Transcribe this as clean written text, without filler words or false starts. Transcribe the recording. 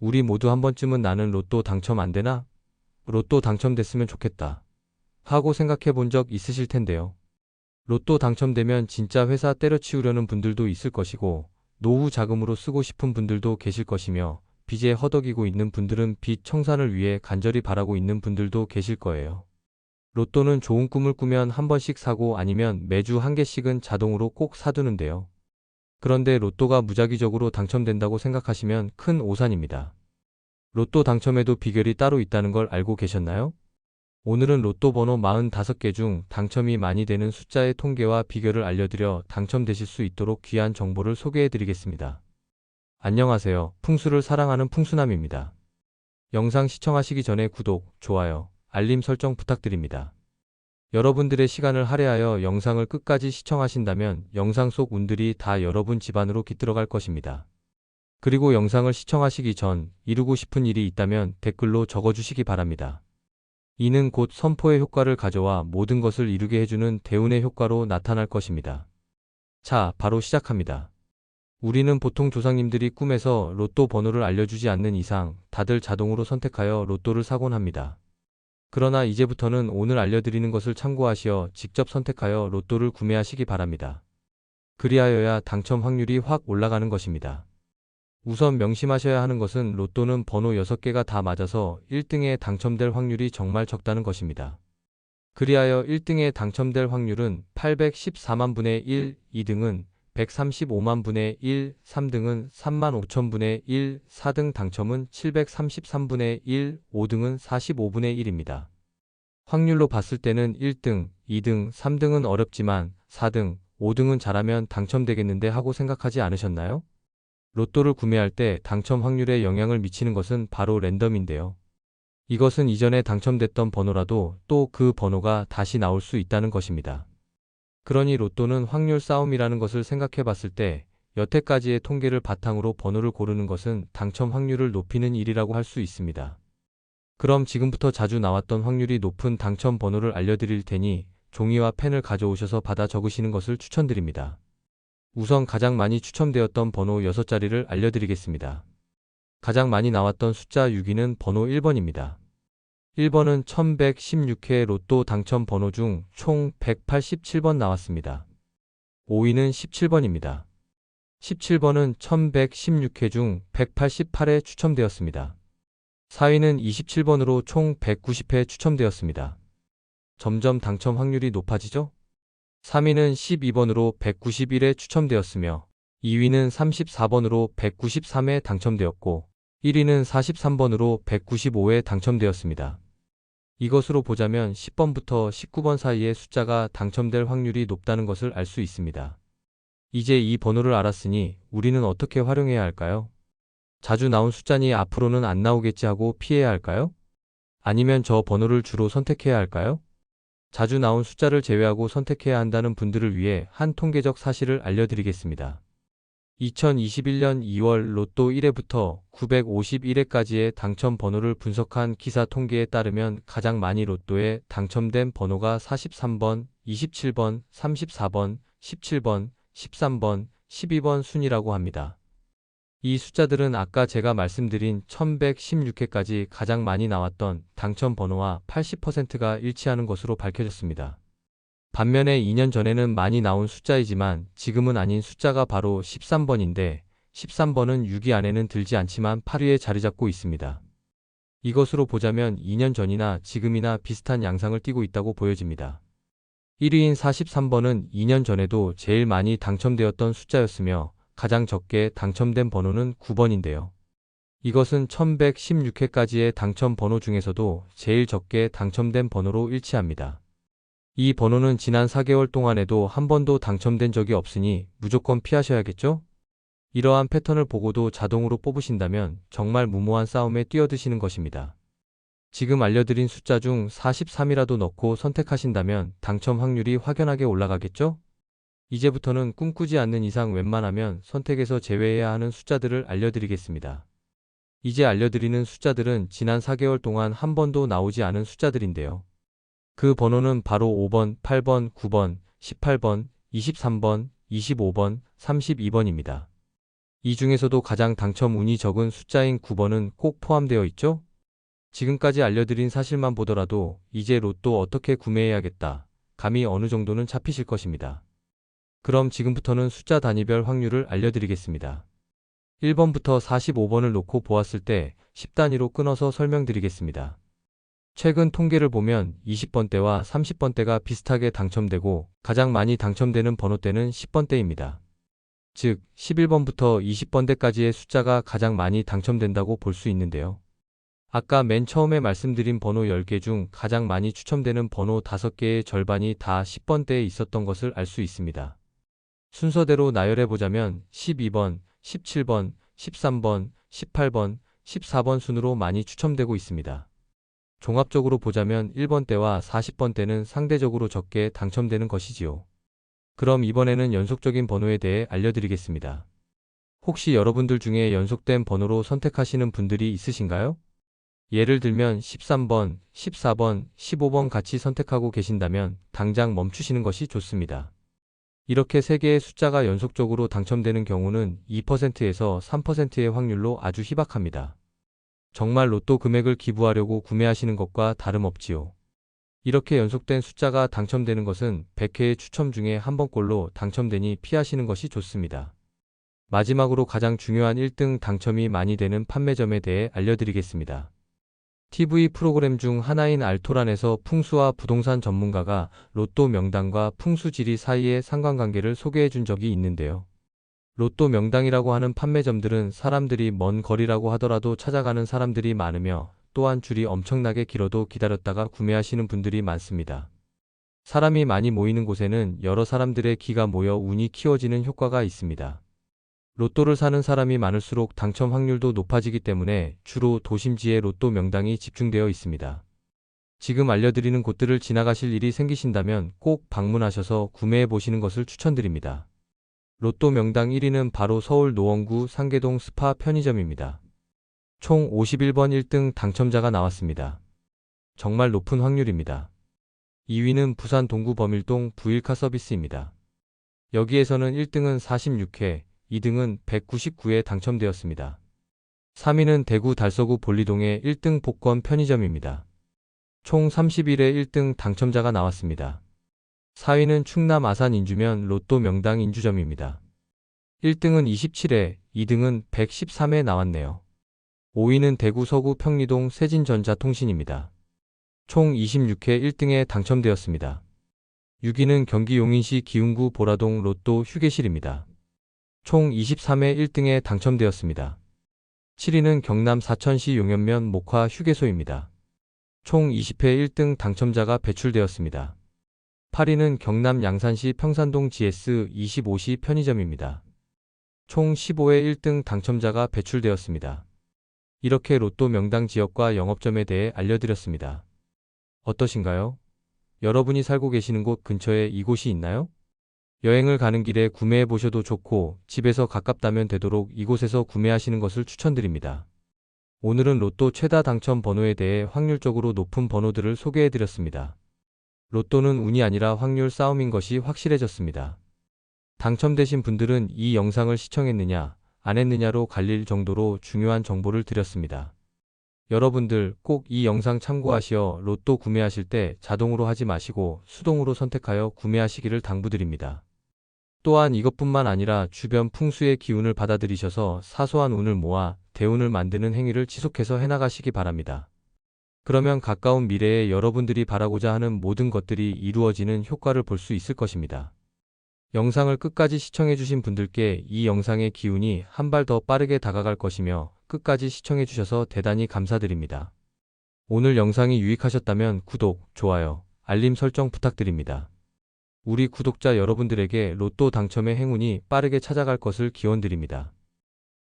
우리 모두 한 번쯤은 나는 로또 당첨 안 되나? 로또 당첨됐으면 좋겠다. 하고 생각해 본 적 있으실 텐데요. 로또 당첨되면 진짜 회사 때려치우려는 분들도 있을 것이고, 노후 자금으로 쓰고 싶은 분들도 계실 것이며, 빚에 허덕이고 있는 분들은 빚 청산을 위해 간절히 바라고 있는 분들도 계실 거예요. 로또는 좋은 꿈을 꾸면 한 번씩 사고 아니면 매주 한 개씩은 자동으로 꼭 사두는데요. 그런데 로또가 무작위적으로 당첨된다고 생각하시면 큰 오산입니다. 로또 당첨에도 비결이 따로 있다는 걸 알고 계셨나요? 오늘은 로또 번호 45개 중 당첨이 많이 되는 숫자의 통계와 비결을 알려드려 당첨되실 수 있도록 귀한 정보를 소개해 드리겠습니다. 안녕하세요. 풍수를 사랑하는 풍수남입니다. 영상 시청하시기 전에 구독, 좋아요, 알림 설정 부탁드립니다. 여러분들의 시간을 할애하여 영상을 끝까지 시청하신다면 영상 속 운들이 다 여러분 집안으로 깃들어갈 것입니다. 그리고 영상을 시청하시기 전 이루고 싶은 일이 있다면 댓글로 적어주시기 바랍니다. 이는 곧 선포의 효과를 가져와 모든 것을 이루게 해주는 대운의 효과로 나타날 것입니다. 자, 바로 시작합니다. 우리는 보통 조상님들이 꿈에서 로또 번호를 알려주지 않는 이상 다들 자동으로 선택하여 로또를 사곤 합니다. 그러나 이제부터는 오늘 알려드리는 것을 참고하시어 직접 선택하여 로또를 구매하시기 바랍니다. 그리하여야 당첨 확률이 확 올라가는 것입니다. 우선 명심하셔야 하는 것은 로또는 번호 6개가 다 맞아서 1등에 당첨될 확률이 정말 적다는 것입니다. 그리하여 1등에 당첨될 확률은 814만 분의 1, 2등은 135만 분의 1, 3등은 3만 5천 분의 1, 4등 당첨은 733분의 1, 5등은 45분의 1입니다. 확률로 봤을 때는 1등, 2등, 3등은 어렵지만 4등, 5등은 잘하면 당첨되겠는데 하고 생각하지 않으셨나요? 로또를 구매할 때 당첨 확률에 영향을 미치는 것은 바로 랜덤인데요. 이것은 이전에 당첨됐던 번호라도 또 그 번호가 다시 나올 수 있다는 것입니다. 그러니 로또는 확률 싸움이라는 것을 생각해 봤을 때 여태까지의 통계를 바탕으로 번호를 고르는 것은 당첨 확률을 높이는 일이라고 할 수 있습니다. 그럼 지금부터 자주 나왔던 확률이 높은 당첨 번호를 알려드릴 테니 종이와 펜을 가져오셔서 받아 적으시는 것을 추천드립니다. 우선 가장 많이 추첨되었던 번호 6자리를 알려드리겠습니다. 가장 많이 나왔던 숫자 6위는 번호 1번입니다. 1번은 1116회 로또 당첨 번호 중 총 187번 나왔습니다. 5위는 17번입니다. 17번은 1116회 중 188회 추첨되었습니다. 4위는 27번으로 총 190회 추첨되었습니다. 점점 당첨 확률이 높아지죠? 3위는 12번으로 191회 추첨되었으며 2위는 34번으로 193회 당첨되었고 1위는 43번으로 195회 당첨되었습니다. 이것으로 보자면 10번부터 19번 사이의 숫자가 당첨될 확률이 높다는 것을 알 수 있습니다. 이제 이 번호를 알았으니 우리는 어떻게 활용해야 할까요? 자주 나온 숫자니 앞으로는 안 나오겠지 하고 피해야 할까요? 아니면 저 번호를 주로 선택해야 할까요? 자주 나온 숫자를 제외하고 선택해야 한다는 분들을 위해 한 통계적 사실을 알려드리겠습니다. 2021년 2월 로또 1회부터 951회까지의 당첨 번호를 분석한 기사 통계에 따르면 가장 많이 로또에 당첨된 번호가 43번, 27번, 34번, 17번, 13번, 12번 순이라고 합니다. 이 숫자들은 아까 제가 말씀드린 1116회까지 가장 많이 나왔던 당첨 번호와 80%가 일치하는 것으로 밝혀졌습니다. 반면에 2년 전에는 많이 나온 숫자이지만 지금은 아닌 숫자가 바로 13번인데 13번은 6위 안에는 들지 않지만 8위에 자리 잡고 있습니다. 이것으로 보자면 2년 전이나 지금이나 비슷한 양상을 띠고 있다고 보여집니다. 1위인 43번은 2년 전에도 제일 많이 당첨되었던 숫자였으며 가장 적게 당첨된 번호는 9번인데요. 이것은 1116회까지의 당첨 번호 중에서도 제일 적게 당첨된 번호로 일치합니다. 이 번호는 지난 4개월 동안에도 한 번도 당첨된 적이 없으니 무조건 피하셔야겠죠? 이러한 패턴을 보고도 자동으로 뽑으신다면 정말 무모한 싸움에 뛰어드시는 것입니다. 지금 알려드린 숫자 중 43이라도 넣고 선택하신다면 당첨 확률이 확연하게 올라가겠죠? 이제부터는 꿈꾸지 않는 이상 웬만하면 선택에서 제외해야 하는 숫자들을 알려드리겠습니다. 이제 알려드리는 숫자들은 지난 4개월 동안 한 번도 나오지 않은 숫자들인데요. 그 번호는 바로 5번, 8번, 9번, 18번, 23번, 25번, 32번입니다. 이 중에서도 가장 당첨 운이 적은 숫자인 9번은 꼭 포함되어 있죠? 지금까지 알려드린 사실만 보더라도 이제 로또 어떻게 구매해야겠다, 감이 어느 정도는 잡히실 것입니다. 그럼 지금부터는 숫자 단위별 확률을 알려드리겠습니다. 1번부터 45번을 놓고 보았을 때 10단위로 끊어서 설명드리겠습니다. 최근 통계를 보면 20번대와 30번대가 비슷하게 당첨되고 가장 많이 당첨되는 번호대는 10번대입니다. 즉 11번부터 20번대까지의 숫자가 가장 많이 당첨된다고 볼 수 있는데요. 아까 맨 처음에 말씀드린 번호 10개 중 가장 많이 추첨되는 번호 5개의 절반이 다 10번대에 있었던 것을 알 수 있습니다. 순서대로 나열해보자면 12번, 17번, 13번, 18번, 14번 순으로 많이 추첨되고 있습니다. 종합적으로 보자면 1번대와 40번대는 상대적으로 적게 당첨되는 것이지요. 그럼 이번에는 연속적인 번호에 대해 알려드리겠습니다. 혹시 여러분들 중에 연속된 번호로 선택하시는 분들이 있으신가요? 예를 들면 13번, 14번, 15번 같이 선택하고 계신다면 당장 멈추시는 것이 좋습니다. 이렇게 3개의 숫자가 연속적으로 당첨되는 경우는 2%에서 3%의 확률로 아주 희박합니다. 정말 로또 금액을 기부하려고 구매하시는 것과 다름없지요. 이렇게 연속된 숫자가 당첨되는 것은 100회의 추첨 중에 한 번꼴로 당첨되니 피하시는 것이 좋습니다. 마지막으로 가장 중요한 1등 당첨이 많이 되는 판매점에 대해 알려드리겠습니다. TV 프로그램 중 하나인 알토란에서 풍수와 부동산 전문가가 로또 명당과 풍수 지리 사이의 상관관계를 소개해 준 적이 있는데요. 로또 명당이라고 하는 판매점들은 사람들이 먼 거리라고 하더라도 찾아가는 사람들이 많으며 또한 줄이 엄청나게 길어도 기다렸다가 구매하시는 분들이 많습니다. 사람이 많이 모이는 곳에는 여러 사람들의 기가 모여 운이 키워지는 효과가 있습니다. 로또를 사는 사람이 많을수록 당첨 확률도 높아지기 때문에 주로 도심지에 로또 명당이 집중되어 있습니다. 지금 알려드리는 곳들을 지나가실 일이 생기신다면 꼭 방문하셔서 구매해 보시는 것을 추천드립니다. 로또 명당 1위는 바로 서울 노원구 상계동 스파 편의점입니다. 총 51번 1등 당첨자가 나왔습니다. 정말 높은 확률입니다. 2위는 부산 동구 범일동 부일카 서비스입니다. 여기에서는 1등은 46회, 2등은 199회 당첨되었습니다. 3위는 대구 달서구 볼리동의 1등 복권 편의점입니다. 총 31회 1등 당첨자가 나왔습니다. 4위는 충남 아산 인주면 로또 명당 인주점입니다. 1등은 27회, 2등은 113회 나왔네요. 5위는 대구 서구 평리동 세진전자통신입니다. 총 26회 1등에 당첨되었습니다. 6위는 경기 용인시 기흥구 보라동 로또 휴게실입니다. 총 23회 1등에 당첨되었습니다. 7위는 경남 사천시 용현면 목화 휴게소입니다. 총 20회 1등 당첨자가 배출되었습니다. 8위는 경남 양산시 평산동 GS25시 편의점입니다. 총 15회 1등 당첨자가 배출되었습니다. 이렇게 로또 명당 지역과 영업점에 대해 알려드렸습니다. 어떠신가요? 여러분이 살고 계시는 곳 근처에 이곳이 있나요? 여행을 가는 길에 구매해 보셔도 좋고 집에서 가깝다면 되도록 이곳에서 구매하시는 것을 추천드립니다. 오늘은 로또 최다 당첨 번호에 대해 확률적으로 높은 번호들을 소개해 드렸습니다. 로또는 운이 아니라 확률 싸움인 것이 확실해졌습니다. 당첨되신 분들은 이 영상을 시청했느냐, 안 했느냐로 갈릴 정도로 중요한 정보를 드렸습니다. 여러분들 꼭 이 영상 참고하시어 로또 구매하실 때 자동으로 하지 마시고 수동으로 선택하여 구매하시기를 당부드립니다. 또한 이것뿐만 아니라 주변 풍수의 기운을 받아들이셔서 사소한 운을 모아 대운을 만드는 행위를 지속해서 해나가시기 바랍니다. 그러면 가까운 미래에 여러분들이 바라고자 하는 모든 것들이 이루어지는 효과를 볼 수 있을 것입니다. 영상을 끝까지 시청해주신 분들께 이 영상의 기운이 한 발 더 빠르게 다가갈 것이며 끝까지 시청해주셔서 대단히 감사드립니다. 오늘 영상이 유익하셨다면 구독, 좋아요, 알림 설정 부탁드립니다. 우리 구독자 여러분들에게 로또 당첨의 행운이 빠르게 찾아갈 것을 기원드립니다.